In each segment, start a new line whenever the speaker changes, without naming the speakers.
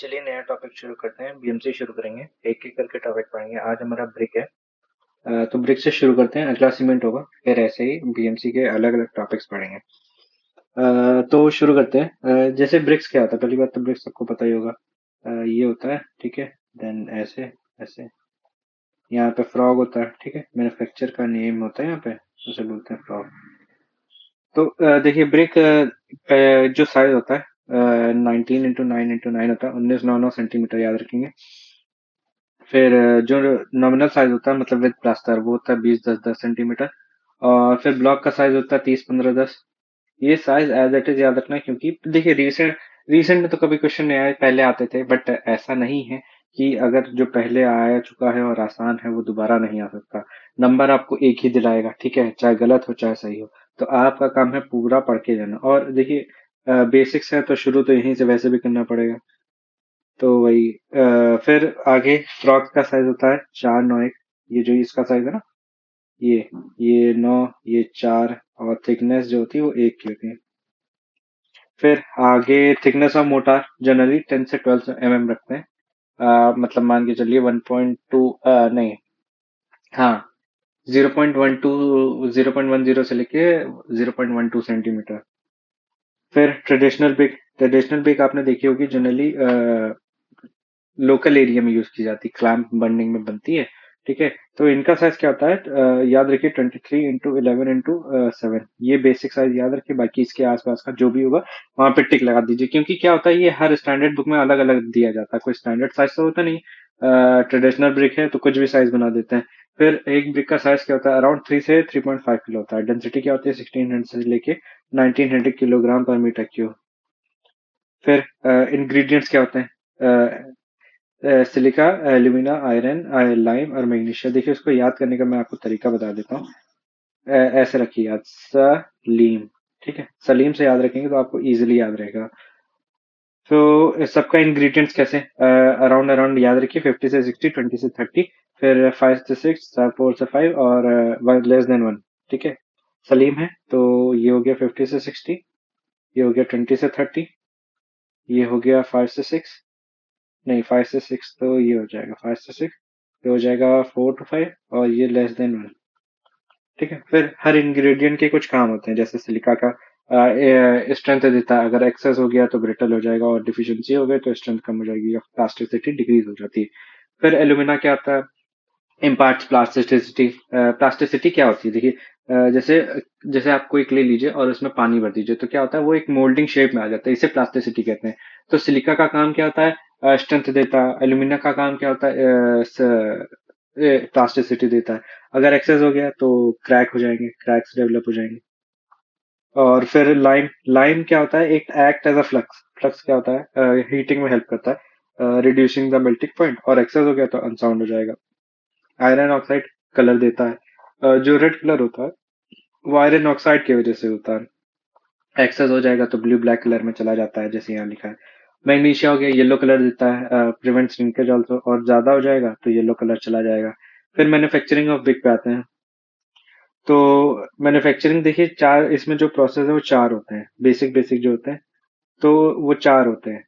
चलिए नया टॉपिक शुरू करते हैं। बीएमसी शुरू करेंगे, एक एक करके टॉपिक पढ़ेंगे। आज हमारा ब्रिक है। तो ब्रिक से शुरू करते हैं, अगला सीमेंट होगा, फिर ऐसे ही बीएमसी के अलग अलग टॉपिक्स पढ़ेंगे। तो शुरू करते हैं। जैसे ब्रिक्स क्या होता है, पहली बात तो ब्रिक्स सबको पता ही होगा। ये होता है, ठीक है। देन ऐसे ऐसे यहाँ पे फ्रॉग होता है, ठीक है। मैन्युफैक्चर का नेम होता है यहाँ पे, उसे बोलते हैं फ्रॉग। तो देखिए ब्रिक जो साइज होता है 19 x 9 x 9 होता है, 19 9 9 सेंटीमीटर, याद रखेंगे। फिर जो नॉमिनल साइज होता है मतलब विद प्लास्टर, वो होता है 20 10 10 सेंटीमीटर। और फिर ब्लॉक का साइज होता है 30 15 10। ये साइज एज इट इज याद रखना है, क्योंकि देखिए रिसेंट रिसेंट में तो कभी क्वेश्चन नहीं आए, पहले आते थे, बट ऐसा नहीं है कि अगर जो पहले आ चुका है और आसान है वो दोबारा नहीं आ सकता। नंबर आपको एक ही दिलाएगा, ठीक है, चाहे गलत हो चाहे सही हो। तो आपका काम है पूरा पढ़ के जाना। और देखिए बेसिक्स है तो शुरू तो यहीं से वैसे भी करना पड़ेगा। तो वही फिर आगे फ्रॉक का साइज होता है 4 9 1। ये जो इसका साइज है ना, ये ये 9, ये 4, और थिकनेस जो होती है वो 1 की होती है। फिर आगे थिकनेस ऑफ मोटार जनरली 10 से 12 mm रखते हैं। मतलब मान के चलिए 1.2, नहीं, हाँ, 0.10 से लेके 0.12 सेंटीमीटर। फिर ट्रेडिशनल पिक आपने देखी होगी, जनरली लोकल एरिया में यूज की जाती है, क्लैंप बर्निंग में बनती है, ठीक है। तो इनका साइज क्या होता है, याद रखिए 23 x 11 x 7। ये बेसिक साइज याद रखिए, बाकी इसके आसपास का जो भी होगा वहां पे टिक लगा दीजिए, क्योंकि क्या होता है ये हर स्टैंडर्ड बुक में अलग अलग दिया जाता है, कोई स्टैंडर्ड साइज तो होता नहीं। ट्रेडिशनल ब्रिक है तो कुछ भी साइज बना देते हैं। फिर एक ब्रिक का साइज क्या होता है, अराउंड 3 से 3.5 किलो होता है। डेंसिटी क्या होती है, 1600 से लेके 1900 किलोग्राम पर मीटर क्यूब। फिर इंग्रेडिएंट्स क्या होते हैं, सिलिका, एल्यूमिना, आयरन, लाइम और मैग्नीशिया। देखिए उसको याद करने का मैं आपको तरीका बता देता हूँ। ऐसे रखिए याद, सलीम, ठीक है। सलीम से याद रखेंगे तो आपको इजीली याद रहेगा। तो सबका इंग्रेडिएंट्स कैसे, अराउंड अराउंड याद रखिए, 50 से 60, 20 से 30, फिर 5 से 6, 4 से 5, और लेस देन 1, ठीक है। सलीम है तो ये हो गया 50 से 60, ये हो गया 20 से 30, ये हो गया 5 से 6, नहीं 5 से 6 तो ये हो जाएगा 5 से 6, ये हो जाएगा 4 to 5, और ये लेस देन 1, ठीक है। फिर हर इंग्रेडिएंट के कुछ काम होते हैं, जैसे सिलिका का स्ट्रेंथ देता है, अगर एक्सेस हो गया तो ब्रिटल हो जाएगा, और डिफिशियंसी हो गई तो स्ट्रेंथ कम हो जाएगी या प्लास्टिसिटी डिक्रीज हो जाती है। फिर एल्यूमिना क्या आता है, इम्पार्ट प्लास्टिसिटी। प्लास्टिसिटी क्या होती है, देखिए जैसे जैसे आप कोई क्ले लीजिए और उसमें पानी भर दीजिए तो क्या होता है, वो एक मोल्डिंग शेप में आ जाता है, इसे प्लास्टिसिटी कहते हैं। तो सिलिका का काम क्या होता है, स्ट्रेंथ देता है। एल्यूमिना का काम क्या होता है, प्लास्टिसिटी देता है। अगर एक्सेस हो गया तो क्रैक हो जाएंगे, क्रैक्स डेवलप हो जाएंगे। और फिर लाइम लाइम क्या होता है, एक act as a flux. Flux क्या होता है, हीटिंग में हेल्प करता है, रिड्यूसिंग द मेल्टिंग पॉइंट, और एक्सेस हो गया तो अनसाउंड हो जाएगा। आयरन ऑक्साइड कलर देता है। जो रेड कलर होता है वो आयरन ऑक्साइड की वजह से होता है। एक्सेस हो जाएगा तो ब्लू ब्लैक कलर में चला जाता है, जैसे यहाँ लिखा है। मैग्नीशिया हो गया, येलो कलर देता है, प्रिवेंट श्रिंकेज ऑल्सो, और ज्यादा हो जाएगा तो येलो कलर चला जाएगा। फिर मैन्युफैक्चरिंग ऑफ बिग पे आते हैं। तो मैन्युफैक्चरिंग देखिए, चार इसमें जो प्रोसेस है वो चार होते हैं, बेसिक बेसिक जो होते हैं। तो वो चार होते हैं,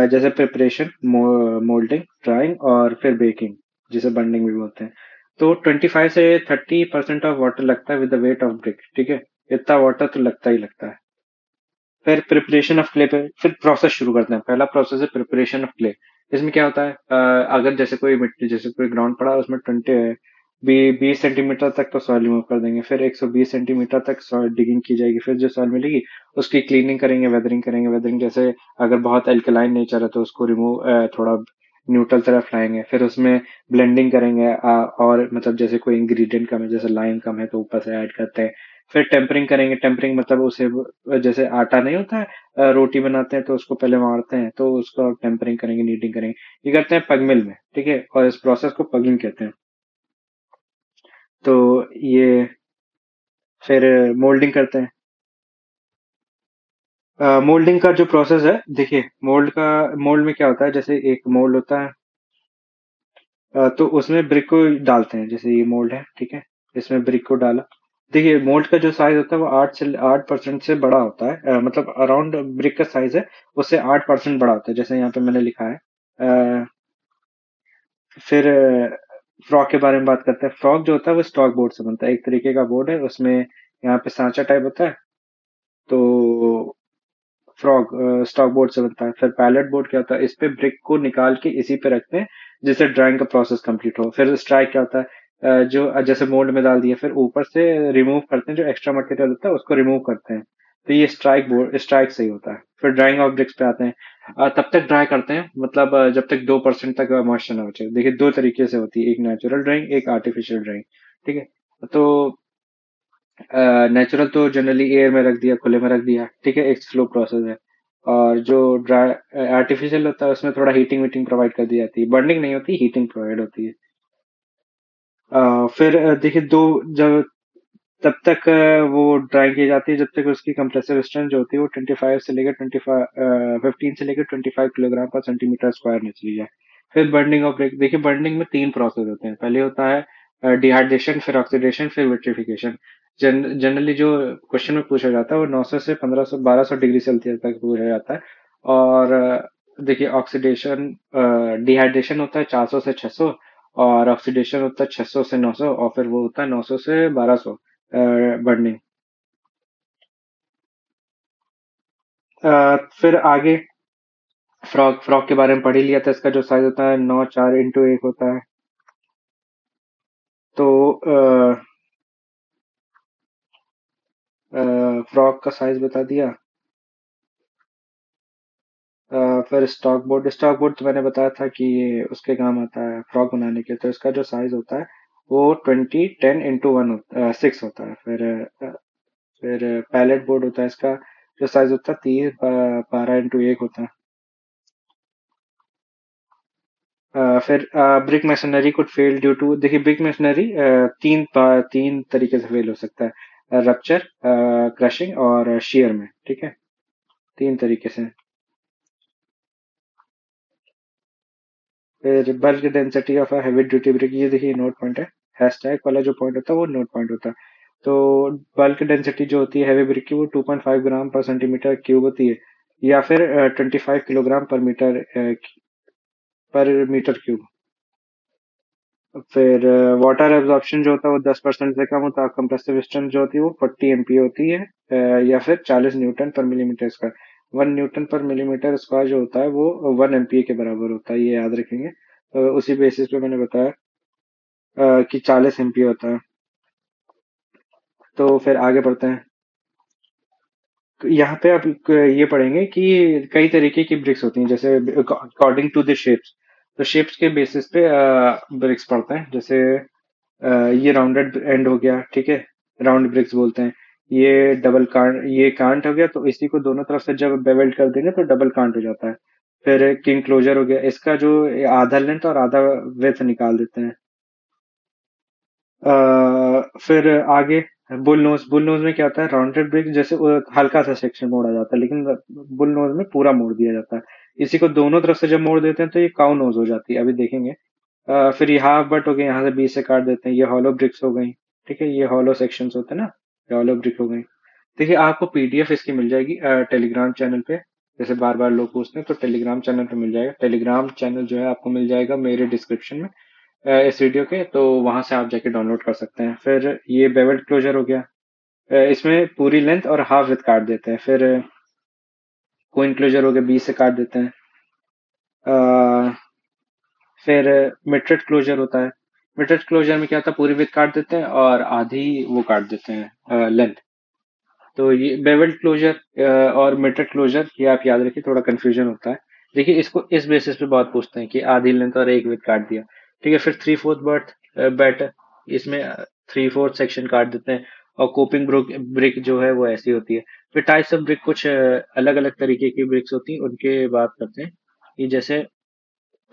जैसे प्रिपरेशन, मोल्डिंग, ड्राइंग, और फिर बेकिंग, जिसे बर्निंग भी बोलते हैं। तो 25 से 30% ऑफ वाटर लगता है with the weight of brick, ठीक है। इतना वाटर तो लगता ही लगता है। फिर प्रिपरेशन ऑफ क्ले पे फिर प्रोसेस शुरू करते हैं। पहला प्रोसेस है प्रिपरेशन ऑफ क्ले। इसमें क्या होता है, अगर जैसे कोई मिट्टी, जैसे कोई ग्राउंड पड़ा है, उसमें 20 सेंटीमीटर तक तो सॉइल रिमूव कर देंगे, फिर 120 सेंटीमीटर तक सॉइल डिगिंग की जाएगी, फिर जो सॉइल मिलेगी उसकी क्लीनिंग करेंगे, वेदरिंग करेंगे। वेदरिंग जैसे अगर बहुत एल्कलाइन नेचर है तो उसको रिमूव, थोड़ा न्यूट्रल तरफ लाएंगे, फिर उसमें ब्लेंडिंग करेंगे, और मतलब जैसे कोई इंग्रेडिएंट कम है, जैसे लाइम कम है तो ऊपर से ऐड करते हैं। फिर टेम्परिंग करेंगे। टेम्परिंग मतलब उसे जैसे आटा नहीं होता है, रोटी बनाते हैं तो उसको पहले मारते हैं, तो उसको टेम्परिंग करेंगे, नीटिंग करेंगे। ये करते हैं पग मिल में, ठीक है, और इस प्रोसेस को पगिंग कहते हैं। तो ये फिर मोल्डिंग करते हैं। मोल्डिंग का जो प्रोसेस है, देखिए मोल्ड में क्या होता है, जैसे एक मोल्ड होता है, तो उसमें ब्रिक को डालते हैं, जैसे ये मोल्ड है, ठीक है। इसमें ब्रिक को डाला। देखिए मोल्ड का जो साइज होता है वो 8% से बड़ा होता है, मतलब अराउंड ब्रिक का साइज है उससे 8% बड़ा होता है, जैसे यहाँ पे मैंने लिखा है। फिर फ्रॉग के बारे में बात करते हैं। फ्रॉग जो होता है वो स्टॉक बोर्ड से बनता है, एक तरीके का बोर्ड है, उसमें यहाँ पे सांचा टाइप होता है। तो फ्रॉग स्टॉक बोर्ड से बनता है। फिर पैलेट बोर्ड क्या होता है, इस पे ब्रिक को निकाल के इसी पे रखते हैं जिससे ड्राइंग का प्रोसेस कंप्लीट हो। फिर स्ट्राइक क्या होता है, जो जैसे मोल्ड में डाल दिया, फिर ऊपर से रिमूव करते हैं, जो एक्स्ट्रा मटेरियल होता है उसको रिमूव करते हैं। तो ये स्ट्राइक से ही होता है। फिर ड्राइंग ऑफ ब्रिक्स पे आते हैं। तब तक ड्राई करते हैं, मतलब जब तक 2% तक मॉइस्चर ना बचे। देखिए दो तरीके से होती है, एक नेचुरल ड्राइंग, एक आर्टिफिशियल ड्राइंग। ठीक है। तो नेचुरल तो जनरली एयर में रख दिया, खुले में रख दिया, ठीक है, एक स्लो प्रोसेस है। और जो ड्राई आर्टिफिशियल होता है उसमें थोड़ा हीटिंग वीटिंग प्रोवाइड कर दी जाती है, बर्निंग नहीं होती, हीटिंग प्रोवाइड होती है। फिर देखिए दो, जब तब तक वो ड्राई की जाती है जब तक उसकी कंप्रेसिव स्ट्रेंथ जो होती है वो 25 से लेकर 15 से लेकर 25 किलोग्राम पर सेंटीमीटर स्क्वायर में चली जाए। फिर बर्निंग ऑफ ब्रेक, देखिए बर्निंग में तीन प्रोसेस होते हैं। पहले होता है डिहाइड्रेशन, फिर ऑक्सीडेशन, फिर विट्रिफिकेशन। जनरली जो क्वेश्चन में पूछा जाता है वो 900 से 1500 1200 डिग्री सेल्सियस तक पूछा जाता है। और देखिए ऑक्सीडेशन, डिहाइड्रेशन होता है 400 से 600, और ऑक्सीडेशन होता है 600 से 900, और फिर वो होता है 900 से 1200 बढ़ने। फिर आगे फ्रॉग फ्रॉग के बारे में पढ़ ही लिया था। इसका जो साइज होता है 9 4 × 1 होता है। तो फ्रॉग का साइज बता दिया। फिर स्टॉक बोर्ड तो मैंने बताया था कि ये उसके काम आता है फ्रॉग बनाने के। तो इसका जो साइज होता है वो 20 10 × 1 6 होता है। फिर पैलेट बोर्ड होता है, इसका जो साइज होता है 30 12 × 1 होता है। फिर brick masonry could fail due to, देखिए ब्रिक मशीनरी तीन तरीके से फेल हो सकता है, रप्चर, क्रशिंग और शेयर में। ठीक है, तीन तरीके से। फिर bulk density of a heavy duty brick, ये देखिए नोट पॉइंट है, हैशटैग वाला जो पॉइंट होता है वो नोट पॉइंट होता है। तो बल्क डेंसिटी जो होती है हैवी ब्रिक की वो 2.5 ग्राम पर सेंटीमीटर क्यूब होती है, या फिर 25 किलोग्राम पर मीटर क्यूब। फिर वाटर एब्जॉर्प्शन जो होता है वो 10% से कम होता है। कंप्रेसिव स्ट्रेंथ जो होती है वो 40 MPa होती है, या फिर 40 Nm/mm²। 1 Nm/mm² जो होता है वो 1 MPa के बराबर होता है, ये याद रखेंगे। उसी बेसिस पे मैंने बताया कि 40 MPa होता है। तो फिर आगे बढ़ते हैं। तो यहाँ पे आप ये पढ़ेंगे कि कई तरीके की ब्रिक्स होती हैं, जैसे अकॉर्डिंग टू द शेप्स। तो शेप्स के बेसिस पे ब्रिक्स पढ़ते हैं। जैसे ये राउंडेड एंड हो गया, ठीक है, राउंड ब्रिक्स बोलते हैं। ये कांट हो गया, तो इसी को दोनों तरफ से जब बेवेल्ड कर देंगे तो डबल कांट हो जाता है। फिर किंग क्लोजर हो गया, इसका जो आधा लेंथ और आधा विड्थ निकाल देते हैं। फिर आगे बुल नोज में क्या होता है, राउंडेड ब्रिक जैसे वो हल्का सा सेक्शन मोड़ा जाता है, लेकिन बुल नोज में पूरा मोड़ दिया जाता है। इसी को दोनों तरफ से जब मोड़ देते हैं तो ये काउ नोज हो जाती है, अभी देखेंगे। फिर ये हाफ बट हो गए, यहाँ से बीच से काट देते हैं, ये हॉलो ब्रिक्स हो गई। ठीक है, ये हॉलो सेक्शंस होते हैं ना, ये हॉलो ब्रिक हो गई। देखिए आपको पीडीएफ इसकी मिल जाएगी टेलीग्राम चैनल पे। जैसे बार बार लोग पूछते हैं तो टेलीग्राम चैनल पे मिल जाएगा। टेलीग्राम चैनल जो है आपको मिल जाएगा मेरे डिस्क्रिप्शन में इस वीडियो के, तो वहां से आप जाके डाउनलोड कर सकते हैं। फिर ये बेवल्ड क्लोजर हो गया, इसमें पूरी लेंथ और हाफ विथ काट देते हैं। फिर कोइन क्लोजर हो गया, बीच से काट देते हैं। अ, फिर मिट्रेट क्लोजर होता है। मिट्रेट क्लोजर में क्या होता है, पूरी विथ काट देते हैं और आधी वो काट देते हैं लेंथ। तो ये बेवल्ड क्लोजर और मिट्रेट क्लोजर ये आप याद रखिए, थोड़ा कंफ्यूजन होता है। देखिए इसको इस बेसिस पे बहुत पूछते हैं कि आधी लेंथ और एक विथ काट दिया। ठीक है, फिर 3/4 बर्थ बैटर, इसमें 3/4 सेक्शन काट देते हैं। और कोपिंग ब्रिक जो है वो ऐसी होती है। फिर टाइप्स ऑफ ब्रिक, कुछ अलग अलग तरीके की ब्रिक्स होती हैं, उनके बात करते हैं। ये जैसे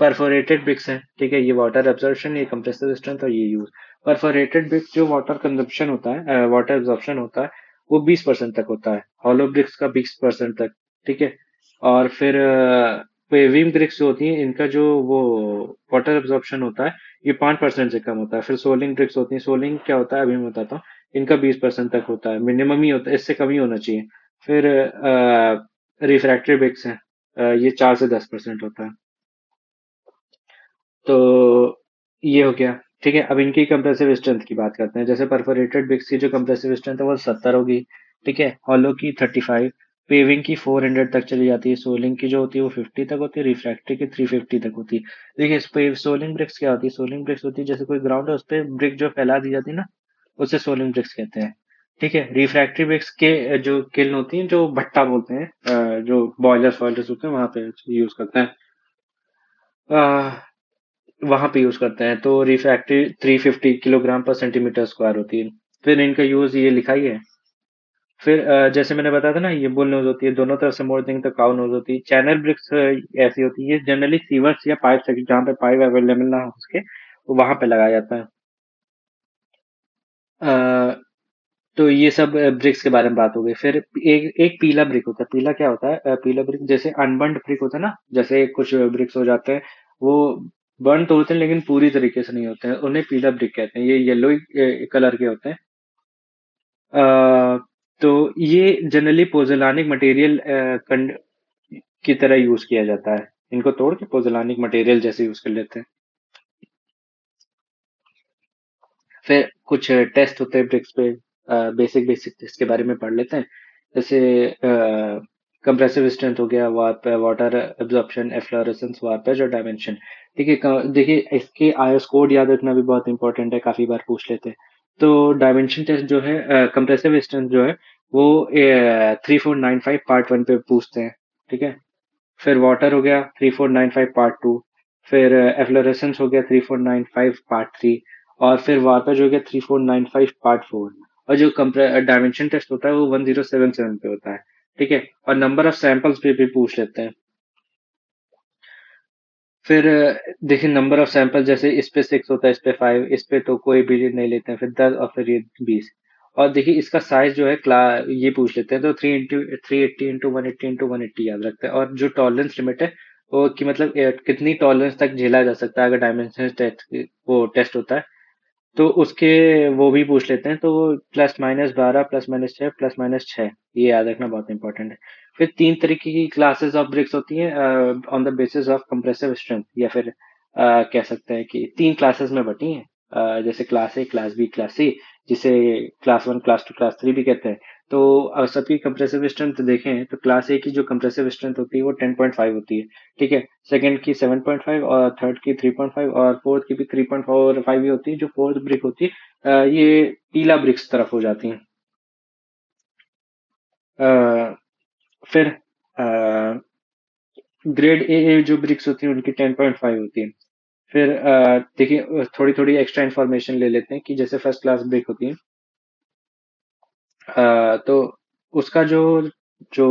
परफोरेटेड ब्रिक्स हैं, ठीक है, ये वाटर एब्जॉर्प्शन, ये कंप्रेसिव स्ट्रेंथ और ये यूज। परफोरेटेड ब्रिक्स जो वाटर कंजप्शन होता है, वाटर एब्जॉर्प्शन होता है, वो 20% तक होता है। हॉलो ब्रिक्स का 20% तक। ठीक है। और फिर पेविंग ब्रिक्स जो होती हैं, इनका जो वो वाटर एब्जॉर्प्शन होता है, ये 5% से कम होता है। फिर सोलिंग ब्रिक्स होती हैं, सोलिंग क्या होता है अभी मैं बताता हूँ। इनका 20% तक होता है, मिनिमम ही होता है, इससे कम ही होना चाहिए। फिर रिफ्रैक्टरी ब्रिक्स हैं, ये 4 से 10% होता है। तो ये हो गया। ठीक है, अब इनकी कंप्रेसिव स्ट्रेंथ की बात करते हैं। जैसे परफोरेटेड ब्रिक्स की जो कंप्रेसिव स्ट्रेंथ है वो 70 होगी। ठीक है, हॉलो की 35, पेविंग की 400 तक चली जाती है, सोलिंग की जो होती है वो 50 तक होती है, रिफ्रैक्टरी की 350 तक होती है। देखिए इस पे सोलिंग ब्रिक्स क्या होती है, सोलिंग ब्रिक्स होती है जैसे कोई ग्राउंड है उस पे ब्रिक जो फैला दी जाती है ना, उसे सोलिंग ब्रिक्स कहते हैं। ठीक है, रिफ्रैक्टरी ब्रिक्स के जो किल्न होती है, जो भट्टा बोलते हैं, जो बॉयलर्स वॉयलर्स होते हैं वहां पे यूज करते हैं, वहां पे यूज करते हैं। तो रिफ्रैक्टरी 350 किलोग्राम पर सेंटीमीटर स्क्वायर होती है। फिर इनका यूज ये लिखा ही है। फिर जैसे मैंने बताया था ना, ये बुल नोज होती है, दोनों तरफ से मोड़ देंगे तो काउ नोज होती है। चैनल ब्रिक्स ऐसी होती है, जनरली सीवर्स या पाइप से, जहाँ पे पाइप अवेलेबल ना हो उसके, वो वहां पे लगाया जाता है। अ, तो ये सब ब्रिक्स के बारे में बात हो गई। फिर एक एक पीला ब्रिक होता है। पीला क्या होता है? पीला ब्रिक जैसे अनबर्न्ड ब्रिक होता है ना, जैसे कुछ ब्रिक्स हो जाते हैं वो बर्न तो होते हैं लेकिन पूरी तरीके से नहीं होते हैं, उन्हें पीला ब्रिक कहते हैं। ये येलो कलर के होते हैं। अ, तो ये जनरली पोज़ोलानिक मटेरियल की तरह यूज किया जाता है। इनको तोड़ के पोज़ोलानिक मटेरियल जैसे यूज कर लेते हैं। फिर कुछ टेस्ट होते हैं ब्रिक्स पे, बेसिक बेसिक टेस्ट के बारे में पढ़ लेते हैं। जैसे कंप्रेसिव स्ट्रेंथ हो गया, वाटर एब्जॉर्प्शन, एफ्लोरेसेंस, वार्पेज और डायमेंशन। देखिए देखिए इसके आईएस कोड याद रखना भी बहुत इंपॉर्टेंट है, काफी बार पूछ लेते हैं। तो डायमेंशन टेस्ट जो है, कंप्रेसिव स्ट्रेंथ जो है वो 3495 पार्ट 1 पे पूछते हैं। ठीक है, फिर वाटर हो गया 3495 पार्ट 2, फिर एफ्लोरेसेंस हो गया 3495 पार्ट 3, और फिर वार्पेज हो गया 3495 पार्ट 4। और जो डायमेंशन टेस्ट होता है वो 1077 पे होता है। ठीक है, और नंबर ऑफ सैंपल्स पे भी पूछ लेते हैं। फिर देखिए नंबर ऑफ सैंपल, जैसे इस पे 6 होता है, इस पे 5, इस पे तो कोई भी नहीं लेते हैं, फिर 10 और फिर ये 20। और देखिए इसका साइज जो है ये पूछ लेते हैं, तो 380 इंटू 180 याद रखते हैं। और जो टॉलरेंस लिमिट है वो कि मतलब कितनी टॉलरेंस तक झेला जा सकता है अगर डायमेंशन टेस्ट वो टेस्ट होता है, तो उसके वो भी पूछ लेते हैं। तो वो +-12, +-6, +-6, ये याद रखना बहुत इंपॉर्टेंट है। फिर 3 तरीके की क्लासेस ऑफ ब्रिक्स होती हैं on the basis of compressive strength, या फिर कह सकते हैं कि 3 क्लासेस में बटी हैं। जैसे class A, class B, class C, जिसे क्लास 1, क्लास 2, क्लास 3 भी कहते हैं। तो सबकी कंप्रेसिव स्ट्रेंथ देखें तो क्लास ए की जो कंप्रेसिव स्ट्रेंथ होती है वो 10.5 होती है। ठीक है, सेकंड की 7.5, और थर्ड की 3.5, और फोर्थ की भी 3.5 और 5 ही होती है। जो फोर्थ ब्रिक होती है ये पीला ब्रिक्स तरफ हो जाती है। अ, फिर ग्रेड ए जो ब्रिक्स होती है उनकी 10.5 होती है। फिर देखिए थोड़ी थोड़ी एक्स्ट्रा इन्फॉर्मेशन ले लेते हैं कि जैसे फर्स्ट क्लास ब्रिक होती है, तो उसका जो जो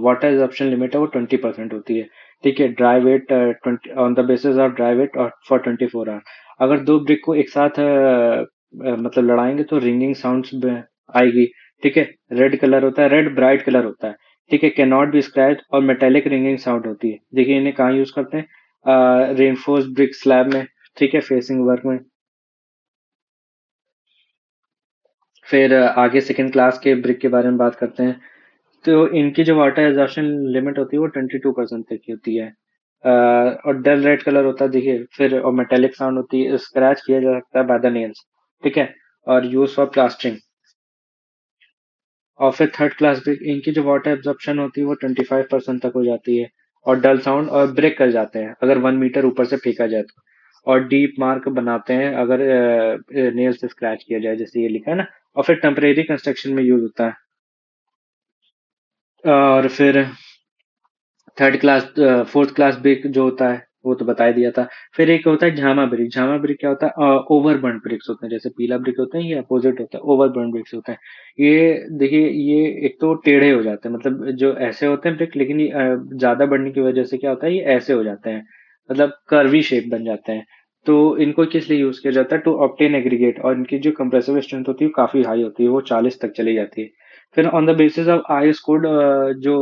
वाटर एब्जॉर्प्शन लिमिट है वो 20% होती है। ठीक है, dry weight 20 on the basis of dry weight और फॉर 24 आवर। अगर दो ब्रिक को एक साथ मतलब लड़ाएंगे तो रिंगिंग साउंड्स आएगी। ठीक है, रेड कलर होता है, रेड ब्राइट कलर होता है। ठीक है, कैन नॉट बी स्क्रैच, और मेटेलिक रिंगिंग साउंड होती है। देखिए इन्हें कहाँ यूज करते हैं? रेनफोर्स ब्रिक स्लैब में। ठीक है, फेसिंग वर्क में। फिर आगे सेकंड क्लास के ब्रिक के बारे में बात करते हैं। तो इनकी जो वाटर एग्जॉशन लिमिट होती है वो 22% तक की होती है। और डल रेड कलर होता है देखिए। फिर और मेटेलिक साउंड होती है, स्क्रैच किया जा सकता है बाय द नेल्स। ठीक है, और यूज फॉर प्लास्टरिंग। और फिर थर्ड क्लास भी इनकी जो वाटर एब्जॉर्प्शन होती है वो 25% तक हो जाती है, और डल साउंड और ब्रेक कर जाते हैं अगर 1 मीटर ऊपर से फेंका जाए तो। और डीप मार्क बनाते हैं अगर नेल से स्क्रैच किया जाए, जैसे ये लिखा है ना। और फिर टेम्परेरी कंस्ट्रक्शन में यूज होता है। और फिर third class fourth class brick जो होता है वो तो बता ही दिया था। फिर एक होता है झामा ब्रिक। झामा ब्रिक क्या होता है? ओवरबर्न ब्रिक्स होते हैं, जैसे पीला ब्रिक होते हैं ये अपोजिट होता है, ओवरबर्न ब्रिक्स होते हैं। ये देखिए ये एक तो टेढ़े हो जाते हैं, मतलब जो ऐसे होते हैं ब्रिक, लेकिन ये ज्यादा बढ़ने की वजह से क्या होता है, ये ऐसे हो जाते हैं, मतलब कर्वी शेप बन जाते हैं। तो इनको किस लिए यूज किया जाता है? टू ऑप्टेन एग्रीगेट, और इनकी जो कंप्रेसिव स्ट्रेंथ होती है वो काफी हाई होती है, वो 40 तक चली जाती है। फिर on the basis of IS code, जो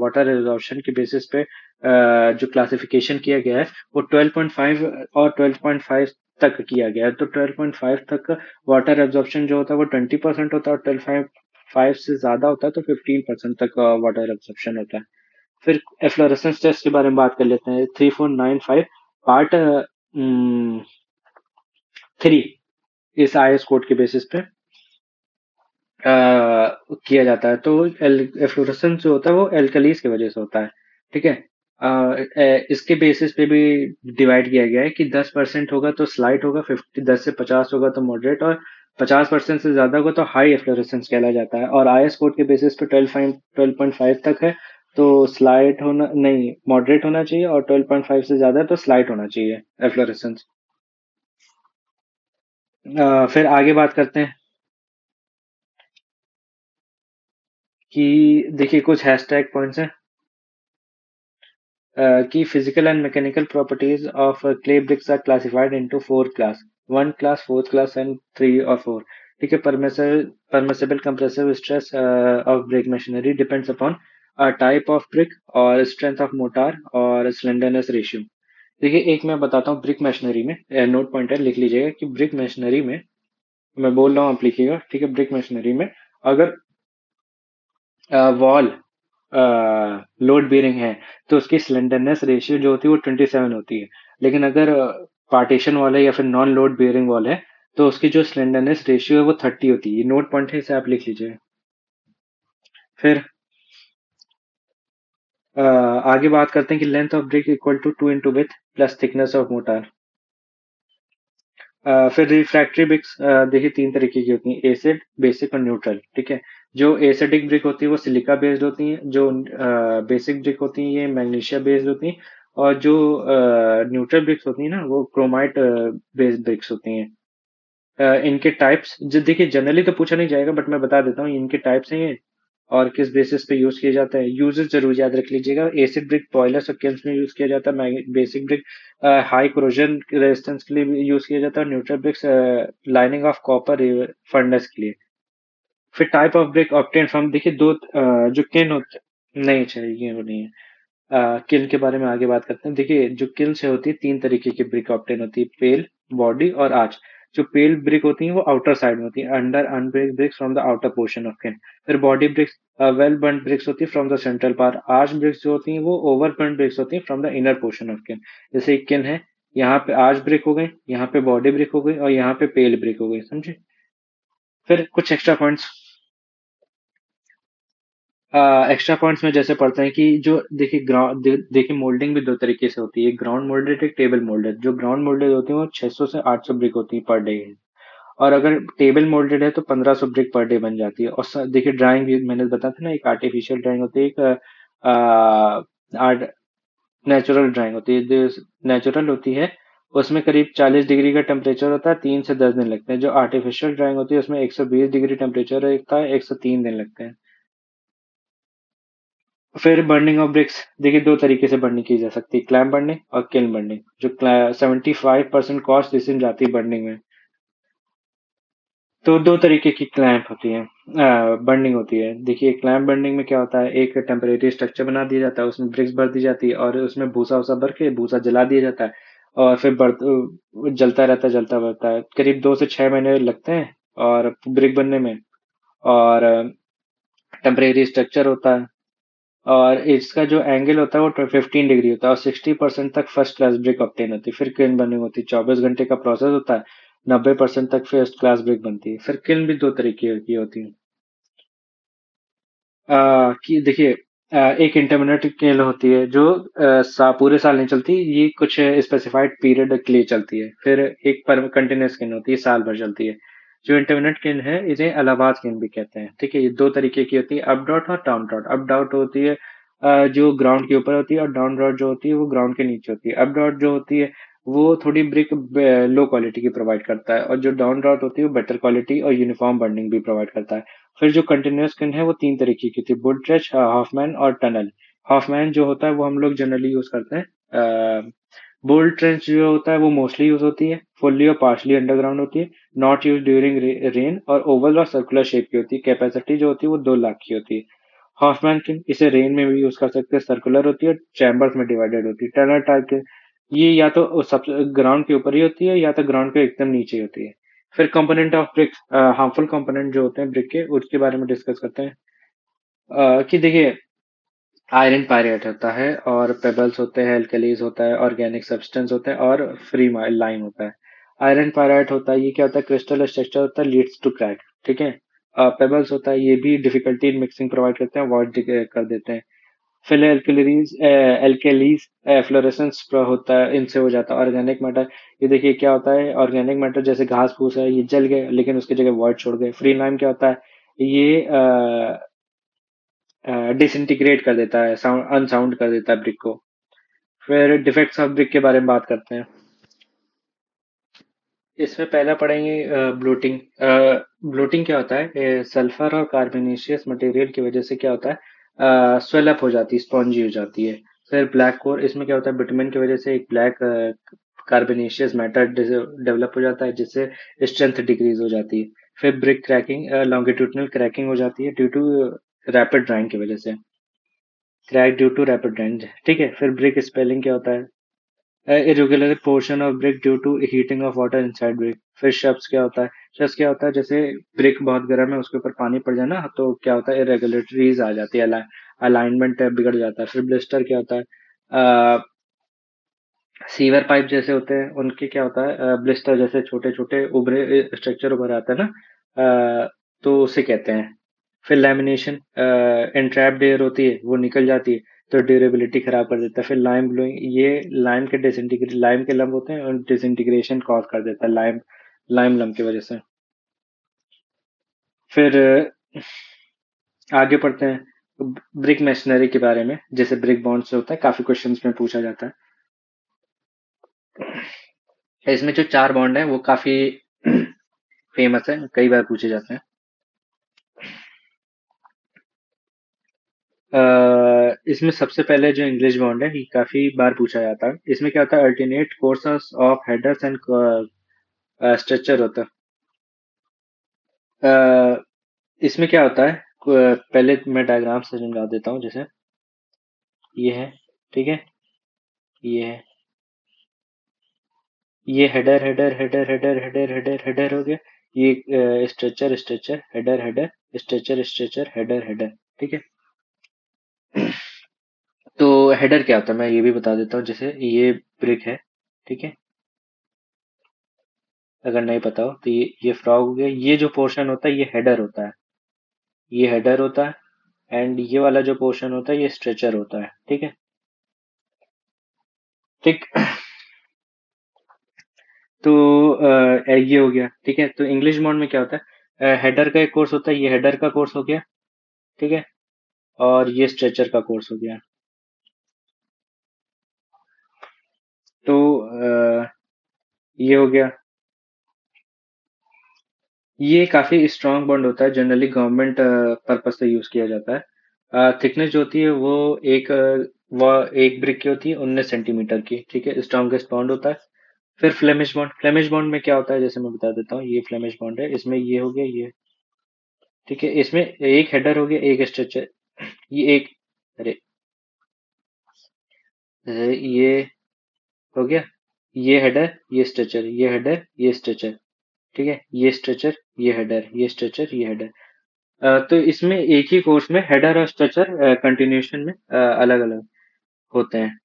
वाटर एब्जॉर्प्शन के बेसिस पे जो क्लासिफिकेशन किया गया है वो 12.5 और 12.5 तक किया गया है। तो 12.5 तक वाटर एब्जॉर्प्शन जो होता है वो 20% होता है, और 12.5 से ज्यादा होता है तो 15% तक वाटर एब्जॉर्प्शन होता है। फिर एफ्लोरेसेंस टेस्ट के बारे में बात कर लेते हैं। 3495 पार्ट थ्री, इस आईएस कोड के बेसिस पे किया जाता है। तो एफ्लोरेसेंस जो होता है वो एल्कलीस की वजह से होता है। ठीक है। इसके बेसिस पे भी डिवाइड किया गया है कि 10% होगा तो स्लाइट होगा, 10 से 50 होगा तो मॉडरेट, और 50% से ज्यादा होगा तो हाई एफ्लोरेसेंस कहला जाता है। और आईएस कोड के बेसिस पे 12.5 तक है तो स्लाइट होना नहीं, मॉडरेट होना चाहिए, और 12.5 से ज्यादा तो स्लाइट होना चाहिए एफ्लोरेसेंस। फिर आगे बात करते हैं कि देखिए कुछ हैशटैग पॉइंट्स हैं कि physical and mechanical properties of clay bricks are classified into four class: one class, fourth class, and three or four. ठीक है। permissible compressive stress of brick machinery depends upon a type of brick और strength of mortar और slenderness ratio। देखिए एक मैं बताता हूँ brick machinery में, नोट पॉइंटर लिख लीजिएगा कि ब्रिक मशीनरी में, मैं बोल रहा हूँ आप लिखिएगा। ठीक है। ब्रिक मशीनरी में अगर वॉल लोड बेयरिंग है तो उसकी स्लेंडरनेस रेशियो जो होती है वो 27 होती है। लेकिन अगर पार्टीशन वॉल है या फिर नॉन लोड बेयरिंग वॉल है तो उसकी जो स्लेंडरनेस रेशियो है वो 30 होती है। ये नोट पॉइंट है, इसे आप लिख लीजिए। फिर आगे बात करते हैं कि length of brick equal to 2 into width plus thickness of mortar. फिर रिफ्रैक्टरी ब्रिक्स देखिए तीन तरीके की होती हैं: एसिड, बेसिक और न्यूट्रल। ठीक है। जो एसिडिक ब्रिक होती है वो सिलिका बेस्ड होती हैं, जो बेसिक ब्रिक होती हैं ये मैग्नीशिया बेस्ड होती हैं, और जो न्यूट्रल ब्रिक्स होती हैं ना वो क्रोमाइट बेस्ड ब्रिक्स होती हैं। इनके टाइप्स जो देखिए जनरली तो पूछा नहीं जाएगा बट मैं बता देता हूँ इनके टाइप्स हैं ये, और किस बेसिस पे यूज किया जाता है। यूजेस जरूर याद रख लीजिएगा। एसिड ब्रिक बॉयलर्स और kilns में यूज किया जाता है। Basic brick high corrosion resistance के लिए यूज किया जाता है। Neutral bricks lining of copper furnace के लिए। फिर type of brick obtain from, देखिए दो जो किन होते नहीं चाहिए वो नहीं है। किल के बारे में आगे बात करते हैं। देखिए जो किल से होती है तीन तरीके की ब्रिक ऑप्टेन होती है: पेल, बॉडी और आर्च। जो पेल ब्रिक होती है वो आउटर साइड में होती है, under unburnt bricks from the outer portion of kiln. फिर body bricks well burnt bricks होती है from the central part. Arch bricks जो होती है वो ओवर बर्न ब्रिक्स होती है from the inner portion of kiln. जैसे एक किन है, यहाँ पे आर्च ब्रिक हो गई, यहाँ पे बॉडी ब्रिक हो गई, और यहाँ पे पेल ब्रिक हो गई, समझे। फिर कुछ एक्स्ट्रा पॉइंट्स, एक्स्ट्रा पॉइंट्स में जैसे पढ़ते हैं कि जो देखिए देखिए मोल्डिंग भी दो तरीके से होती है: ग्राउंड मोल्डेड, एक टेबल मोल्डेड। जो ग्राउंड मोल्डेड होती है वो 600 से 800 ब्रिक होती है पर डे, और अगर टेबल मोल्डेड है तो 1500 ब्रिक पर डे बन जाती है। और देखिए ड्राइंग भी मैंने बताया था ना, एक आर्टिफिशियल ड्राइंग होती है, एक आर्ट नेचुरल ड्राइंग होती है। जो नेचुरल होती है उसमें करीब 40 डिग्री का टेम्परेचर होता है, 3 से 10 दिन लगते हैं। जो आर्टिफिशियल ड्राइंग होती है उसमें 120 डिग्री टेम्परेचर होता है, 103 दिन लगते हैं। फिर बर्निंग ऑफ ब्रिक्स, देखिए दो तरीके से बर्निंग की जा सकती है: क्लैम्प बर्निंग और किल्न बर्निंग। जो 75% कॉस्ट इसमें जाती है बर्निंग में। तो दो तरीके की क्लैंप होती है, बर्निंग होती है। देखिए क्लैंप बर्निंग में क्या होता है, एक टेम्परेरी स्ट्रक्चर बना दिया जाता है, उसमें ब्रिक्स भर दी जाती है और उसमें भूसा वूसा भर के भूसा जला दिया जाता है, और फिर जलता रहता है, जलता रहता है। करीब 2 से 6 महीने लगते हैं और ब्रिक बनने में। और टेम्परेरी स्ट्रक्चर होता है, और इसका जो एंगल होता है वो 15 डिग्री होता है, और 60% तक फर्स्ट क्लास ब्रिक ऑब्टेन होती है। फिर किल्न बर्निंग होती है, 24 घंटे का प्रोसेस होता है, 90% तक फर्स्ट क्लास ब्रिक बनती है। फिर किल्न भी दो तरीके की होती है। कि देखिए एक इंटरमिटेंट किल होती है जो पूरे साल नहीं चलती, ये कुछ स्पेसिफाइड पीरियड के लिए चलती है। फिर एक पर कंटिन्यूस किन होती है, साल भर चलती है। जो इंटरमिटेंट किन है इसे इलाहाबाद किन भी कहते हैं। ठीक है। ये दो तरीके की होती है: अप डॉट और डाउन डॉट। अप डॉट होती है जो ग्राउंड के ऊपर होती है, और डाउन डॉट जो होती है वो ग्राउंड के नीचे होती है। अप डॉट जो होती है वो थोड़ी ब्रिक लो क्वालिटी की प्रोवाइड करता है, और जो डाउन डॉट होती है वो बेटर क्वालिटी और यूनिफॉर्म बर्निंग भी प्रोवाइड करता है। फिर जो कंटिन्यूअस किन है वो तीन तरीके की थी: बुलट्रेच, हॉफमैन और टनल। हॉफमैन जो होता है वो हम लोग जनरली यूज करते हैं। बुल ट्रेंच जो होता है वो मोस्टली यूज होती है, फुल्ली और पार्शली अंडरग्राउंड होती है, नॉट यूज ड्यूरिंग रेन, और ओवल और सर्कुलर शेप की होती है। कैपेसिटी जो होती है वो 2 लाख की होती है। हॉफमैन किन इसे रेन में भी यूज कर सकते हैं, सर्कुलर होती है और चैम्बर्स में डिवाइडेड होती है। टनल टाइप के ये या तो सब ग्राउंड के ऊपर ही होती है या तो ग्राउंड के एकदम नीचे ही होती है। फिर component of BRICS, harmful component जो होते हैं ब्रिक के, उसके बारे में डिस्कस करते हैं। कि देखिए आयरन पायरेट होता है और पेबल्स होते हैं, एल्कलीज होता है, ऑर्गेनिक सब्सटेंस होते हैं और फ्री लाइम होता है। आयरन पायरेट होता है, ये क्या होता है, क्रिस्टल स्ट्रक्चर होता है, लीड्स टू क्रैक। ठीक है। पेबल्स होता है, ये भी डिफिकल्टी इन मिक्सिंग प्रोवाइड करते हैं, वॉइड कर देते हैं। फिर एल्कलीज, एल्केलीज फ्लोरेसेंस होता है, इनसे हो जाता है। ऑर्गेनिक मैटर, ये देखिए क्या होता है, ऑर्गेनिक मैटर जैसे घास फूस है, ये जल गए लेकिन उसकी जगह वॉइड छोड़ गए। फ्री लाइम क्या होता है, ये डिसइंटीग्रेट कर देता है, साउंड अनसाउंड कर देता है ब्रिक को। फिर डिफेक्ट्स ऑफ ब्रिक के बारे में बात करते हैं। इसमें पहला पढ़ेंगे ब्लोटिंग। ब्लोटिंग क्या होता है, सल्फर और कार्बोनेशियस मटेरियल की वजह से क्या होता है, स्वेल अप हो जाती है, स्पॉन्जी हो जाती है। फिर ब्लैक कोर, इसमें क्या होता है, बिटुमेन की वजह से एक ब्लैक कार्बोनेशियस मैटर डेवलप हो जाता है, जिससे स्ट्रेंथ डिक्रीज हो जाती है। फिर ब्रिक क्रैकिंग, लॉन्गिट्यूडनल क्रैकिंग हो जाती है ड्यू टू रैपिड ड्राइंग की वजह से। Crack due to rapid drying, ठीक है। फिर ब्रिक स्पेलिंग क्या होता है, irregular portion of brick due to heating of water inside brick. फिर शब्स क्या होता है, शब्स क्या होता है, जैसे ब्रिक बहुत गर्म है, उसके ऊपर पानी पड़ जाए ना, तो क्या होता है, इरेगुलरिटीज आ जाती है, अलाइनमेंट बिगड़ जाता है। फिर ब्लिस्टर क्या होता है, सीवर पाइप जैसे होते हैं, उनके क्या होता है, ब्लिस्टर जैसे छोटे छोटे उभरे स्ट्रक्चर उभर आता है ना, तो उसे कहते हैं। फिर लैमिनेशन, एंट्रैप्ड एयर होती है, वो निकल जाती है, तो ड्यूरेबिलिटी खराब कर देता है। फिर लाइम ब्लोइंग, ये लाइम के डिसइंटीग्रेट, लाइम के लम्ब होते हैं और डिसइंटीग्रेशन कॉज कर देता है, लाइम लाइम लम्ब की वजह से। फिर आगे पढ़ते हैं ब्रिक मैशनरी के बारे में, जैसे ब्रिक बॉन्ड से होता है, काफी क्वेश्चंस में पूछा जाता है। इसमें जो चार बॉन्ड है वो काफी फेमस है, कई बार पूछे जाते हैं। इसमें सबसे पहले जो इंग्लिश बॉन्ड है, ये काफी बार पूछा जाता है। इसमें क्या होता है, alternate courses of headers and structure होता है। इसमें क्या होता है, पहले मैं डायग्राम से समझा देता हूँ। जैसे ये है, ठीक है, ये है, ये header header header header header header header हो गया। ये structure structure header header structure structure header header, ठीक है। तो हेडर क्या होता है, मैं ये भी बता देता हूँ। जैसे ये ब्रिक है, ठीक है, अगर नहीं पता हो तो ये फ्रॉग हो गया। ये जो पोर्शन होता है ये हेडर होता है, ये हेडर होता है। एंड ये वाला जो पोर्शन होता है ये स्ट्रेचर होता है, ठीक है। ठीक। तो ये हो गया, ठीक है। तो इंग्लिश बॉन्ड में क्या होता है, हेडर का एक कोर्स होता है, ये हेडर का कोर्स हो गया, ठीक है, और ये स्ट्रेचर का कोर्स हो गया। तो ये हो गया। ये काफी स्ट्रांग बॉन्ड होता है, जनरली गवर्नमेंट पर्पस से यूज किया जाता है। थिकनेस जो होती है वो एक ब्रिक की होती है, 19 सेंटीमीटर की, ठीक है। स्ट्रॉन्गेस्ट बॉन्ड होता है। फिर फ्लेमिश बॉन्ड, फ्लेमिश बॉन्ड में क्या होता है, जैसे मैं बता देता हूँ। ये फ्लेमिश बॉन्ड है, इसमें ये हो गया, ये, ठीक है। इसमें एक हेडर हो गया, एक स्ट्रेचर, ये एक, अरे, ये हो गया, ये हेडर, ये स्ट्रेचर, ये हेडर, ये स्ट्रेचर, ठीक है। ये स्ट्रेचर, ये हेडर, ये स्ट्रेचर, ये हेडर। तो इसमें एक ही कोर्स में हेडर और स्ट्रक्चर कंटिन्यूशन में अलग अलग होते हैं।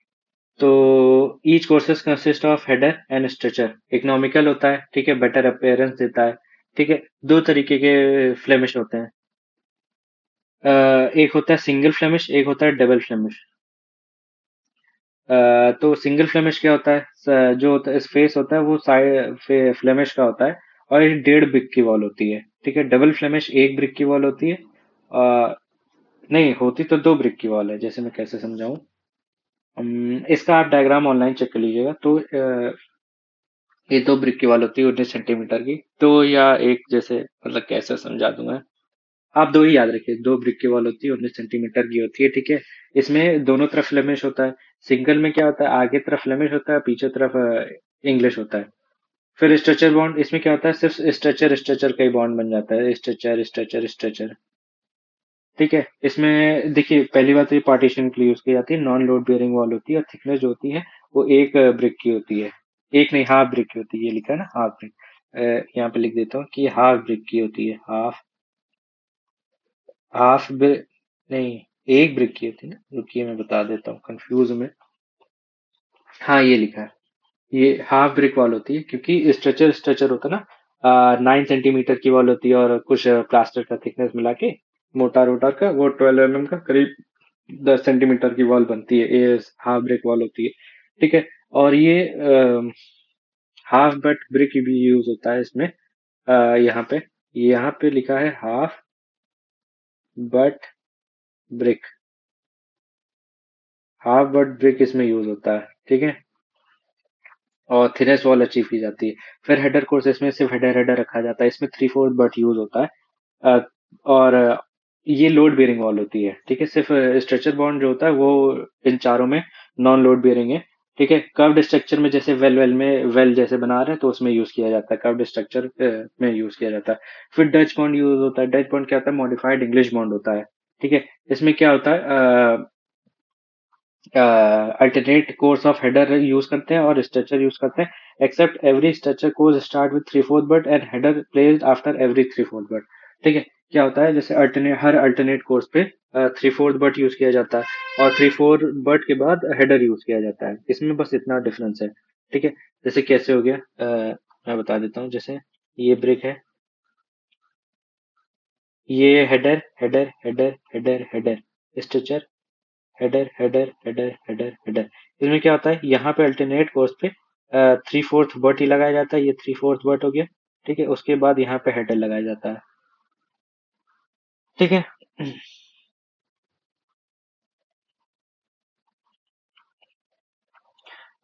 तो each courses consist of header and structure. Economical होता है, ठीक है, बेटर अपेयरेंस देता है, ठीक है। दो तरीके के फ्लेमिश होते हैं, एक होता है सिंगल फ्लेमिश, एक होता है डबल फ्लेमिश। तो सिंगल फ्लेमिश क्या होता है, जो होता है स्पेस होता है वो साइड फ्लेमिश का होता है, और ये 1.5 ब्रिक की वॉल होती है, ठीक है। डबल फ्लेमिश 1 ब्रिक की वॉल होती है। नहीं होती तो 2 ब्रिक की वॉल है, जैसे मैं कैसे समझाऊं। इसका आप डायग्राम ऑनलाइन चेक कर लीजिएगा। तो ये 2 ब्रिक की वॉल होती है, 19 सेंटीमीटर की। दो या एक, जैसे मतलब कैसे समझा दूंगा, आप दो ही याद रखिए। 2 ब्रिक की वॉल होती है, 19 सेंटीमीटर की होती है, ठीक है। इसमें दोनों तरफ फ्लेमिश होता है। सिंगल में क्या होता है, आगे तरफ फ्लेमिश होता है, पीछे तरफ इंग्लिश होता है। फिर स्ट्रेचर बॉन्ड, इसमें क्या होता है, सिर्फ स्ट्रेचर स्ट्रेचर का ही बॉन्ड बन जाता है, स्ट्रेचर स्ट्रेचर स्ट्रेचर, ठीक है। इसमें देखिए पहली बात तो ये पार्टीशन के लिए यूज की जाती है, नॉन लोड बेयरिंग वॉल होती है, और थिकनेस जो होती है वो एक ब्रिक की होती है। एक नहीं, हाफ ब्रिक की होती है, ये लिखा है ना, हाफ ब्रिक। यहाँ पे लिख देता हूँ कि हाफ ब्रिक की होती है, हाफ, हाफ ब्रिक नहीं, एक ब्रिक की होती है ना, रुकिए मैं बता देता हूँ, कंफ्यूज में। हाँ ये लिखा है, ये हाफ ब्रिक वॉल होती है, क्योंकि स्ट्रक्चर स्ट्रक्चर होता है ना, 9 सेंटीमीटर की वॉल होती है और कुछ प्लास्टर का थिकनेस मिला के, मोटार वोटार का, वो 12 mm का करीब 10 सेंटीमीटर की वॉल बनती है, ये हाफ ब्रिक वॉल होती है। ठीक है। और ये हाफ बट ब्रिक भी यूज होता है इसमें, यहाँ पे लिखा है half but brick, half but brick इसमें यूज होता है। ठीक है। और थिनेस्ट वॉल अचीव की जाती है। फिर हेडर कोर्स, इसमें सिर्फ हेडर हेडर रखा जाता है, इसमें 3/4 बट यूज होता है। अ, और ये लोड बेयरिंग वॉल होती है। ठीक है। सिर्फ स्ट्रक्चर बॉन्ड जो होता है वो इन चारों में नॉन लोड बेयरिंग है। ठीक है। कर्व्ड स्ट्रक्चर में, जैसे वेल में वेल जैसे बना रहे हैं, तो उसमें यूज किया जाता है, कर्व्ड स्ट्रक्चर में यूज किया जाता है। फिर डच बॉन्ड यूज होता है। डच बॉन्ड क्या होता है? मॉडिफाइड इंग्लिश बॉन्ड होता है। ठीक है। इसमें क्या होता है, alternate course of header use करते हैं और स्ट्रक्चर यूज करते हैं, except every stretcher course start with 3/4 bat and header placed after every 3/4 bat. ठीक है। क्या होता है, जैसे अल्टरनेट, हर अल्टरनेट कोर्स पे 3/4 बट यूज किया जाता है और 3/4 बट के बाद हेडर यूज किया जाता है, इसमें बस इतना डिफरेंस है। ठीक है। जैसे कैसे हो गया, मैं बता देता हूँ। जैसे ये ब्रेक है, ये header header header header header, structure, header header header header header. इसमें क्या होता है, यहाँ पे अल्टरनेट कोर्स पे 3/4 बट ही लगाया जाता है, ये 3/4 बट हो गया। ठीक है। उसके बाद यहाँ पे हेडर लगाया जाता है। ठीक है।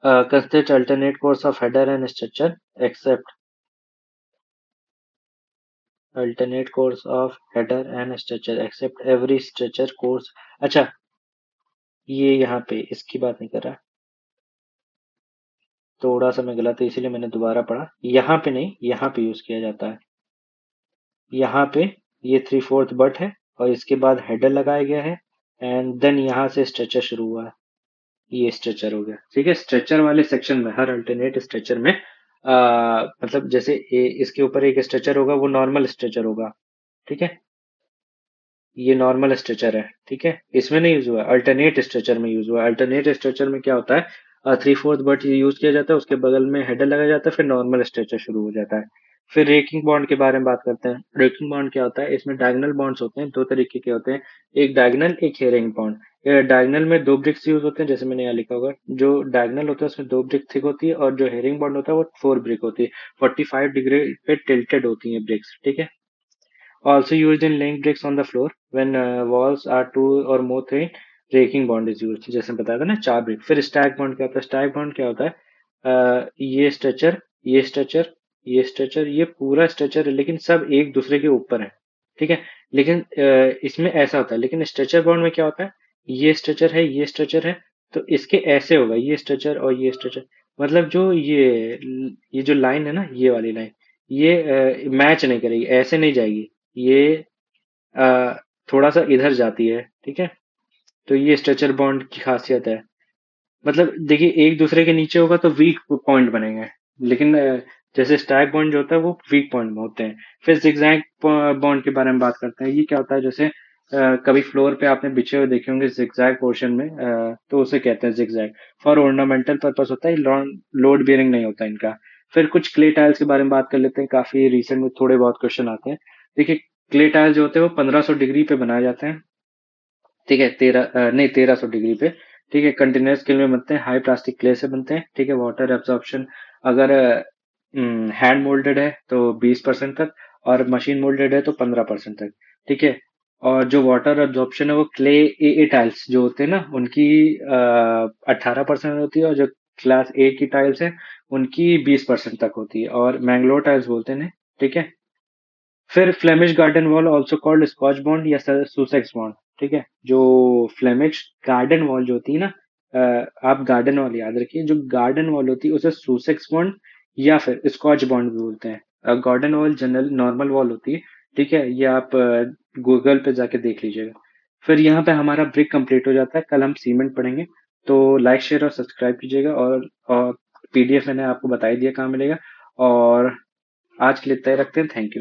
Consider alternate course of header and stretcher, except alternate course of header and stretcher, except every stretcher course. अच्छा, ये यहाँ पे इसकी बात नहीं कर रहा, थोड़ा सा मैं गलत है इसीलिए मैंने दोबारा पढ़ा। यहाँ पे नहीं, यहाँ पे यूज किया जाता है। यहाँ पे ये 3/4 बट है और इसके बाद हेडर लगाया गया है, एंड देन यहाँ से स्ट्रेचर शुरू हुआ है, ये स्ट्रेचर हो गया। ठीक है। स्ट्रेचर वाले सेक्शन में, हर अल्टरनेट स्ट्रेचर में, मतलब जैसे इसके ऊपर एक स्ट्रेचर होगा, वो नॉर्मल स्ट्रेचर होगा। ठीक है। ये नॉर्मल स्ट्रेचर है। ठीक है। इसमें नहीं यूज हुआ, अल्टरनेट स्ट्रेचर में यूज हुआ। अल्टरनेट स्ट्रेचर में क्या होता है, 3/4 बट यूज किया जाता है, उसके बगल में हेडर लगाया जाता है, फिर नॉर्मल स्ट्रेचर शुरू हो जाता है। फिर रेकिंग बॉन्ड के बारे में बात करते हैं। रेकिंग बॉन्ड क्या होता है, इसमें डायगोनल बॉन्ड्स होते हैं, दो तरीके के होते हैं, एक डायगोनल, एक हेरिंग बॉन्ड। डायगोनल में दो ब्रिक्स यूज होते हैं, जैसे मैंने यहाँ लिखा होगा, जो डायगोनल होता है उसमें दो ब्रिक थिक होती है, और जो हेरिंग बॉन्ड होता है वो 4 ब्रिक होती है, 45 डिग्री पे टिल्टेड होती है ब्रिक्स। ठीक है। Also used in laying bricks on the floor when walls are two or more thin, raking bond is used। जैसे बताया था ना, 4 ब्रिक। फिर स्टैक बॉन्ड क्या होता है? स्टैक बॉन्ड क्या होता है, ये स्ट्रक्चर, ये स्ट्रक्चर, ये स्ट्रक्चर, ये पूरा स्ट्रक्चर है, लेकिन सब एक दूसरे के ऊपर है। ठीक है। लेकिन इसमें ऐसा होता है, लेकिन स्ट्रक्चर बॉन्ड में क्या होता है, ये स्ट्रक्चर है, ये स्ट्रक्चर है, तो इसके ऐसे होगा, ये स्ट्रक्चर और ये स्ट्रक्चर, मतलब जो ये जो लाइन है ना, ये वाली लाइन, ये मैच नहीं करेगी, ऐसे नहीं जाएगी, ये अ, थोड़ा सा इधर जाती है। ठीक है। तो ये स्ट्रेचर बॉन्ड की खासियत है। मतलब देखिए, एक दूसरे के नीचे होगा तो वीक पॉइंट बनेंगे, लेकिन जैसे स्टैक बॉन्ड जो होता है वो वीक पॉइंट में होते हैं। फिर जिगजैग बॉन्ड के बारे में बात करते हैं। ये क्या होता है, जैसे कभी फ्लोर पे आपने बिछे हुए देखे होंगे जिगजैग पोर्शन में, तो उसे कहते हैं जिगजैग। फॉर ऑर्नामेंटल पर्पस होता है, लोड बियरिंग नहीं होता इनका। फिर कुछ क्ले टाइल्स के बारे में बात कर लेते हैं, काफी रिसेंट में थोड़े बहुत क्वेश्चन आते हैं। देखिए, क्ले टाइल्स जो होते हैं वो 1500 डिग्री पे बनाए जाते हैं। ठीक है। नहीं, 1300 डिग्री पे। ठीक है। कंटेनर स्केल में बनते हैं, हाई प्लास्टिक क्ले से बनते हैं। ठीक है। वाटर एब्जॉर्प्शन, अगर हैंड मोल्डेड है तो 20% तक, और मशीन मोल्डेड है तो 15% तक। ठीक है। और जो वाटर एब्जॉर्प्शन है वो क्ले ए टाइल्स जो होते हैं ना, उनकी 18% होती है, और जो क्लास ए की टाइल्स है उनकी 20% तक होती है, और मैंगलोर टाइल्स बोलते हैं। ठीक है। फिर Flemish garden wall also called Scotch bond या सुसेक्स बॉन्ड। ठीक है। जो फ्लेमिश गार्डन वॉल जो होती है ना, आप गार्डन वॉल याद रखिए, जो गार्डन वॉल होती है उसे सुसेक्स बॉन्ड या फिर स्कॉच बॉन्ड भी बोलते हैं। Garden wall general normal wall होती है। ठीक है। ये आप गूगल पे जाके देख लीजिएगा। फिर यहाँ पे हमारा ब्रिक कंप्लीट हो जाता है। कल हम सीमेंट पढ़ेंगे, तो लाइक शेयर और सब्सक्राइब कीजिएगा। और पीडीएफ मैंने आपको बता ही दिया कहाँ मिलेगा। और आज के लिए इतना ही रखते हैं। Thank you.